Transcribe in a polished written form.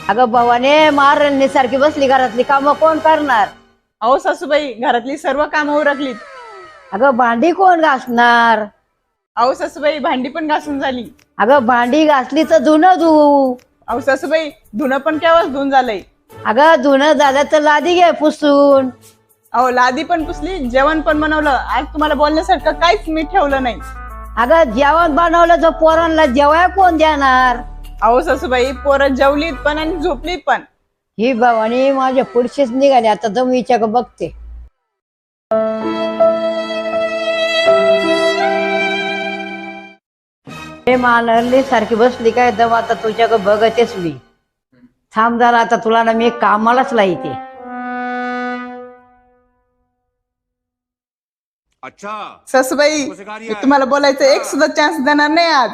अगं भावाने मारणी सारखी बसली, घरातली कामं कोण करणार? अहो सासूबाई, घरातली सर्व कामं उरकलीत. अगं भांडी कोण घासणार? अहो सासूबाई, भांडी पण घासून झाली. अगं भांडी घासली तर धुणं धुवू. अहो सासूबाई, धुणं पण केव्हाच धुवून झालंय. अगं धुणं झालं तर लादी घे पुसून. अहो लादी पण पुसली, जेवण पण बनवलं. आज तुम्हाला बोलण्यासारखं काहीच मी ठेवलं नाही. अगं जेवण बनवलं तर पोरांना जेवाय कोण देणार? अहो सासूबाई, पोरं जेवलीत पण आणि झोपलीत पण. ही भावानी माझ्या पुढचीच निघाली, आता दम विचार बघते. हे मानली सारखी बसली काय, दम आता तुझ्याकडे बघतेच मी. थांब झाला आता, तुला ना मी कामालाच लाईते. अच्छा सासूबाई, मी तुम्हाला बोलायचं एक सुद्धा चान्स देणार नाही आज.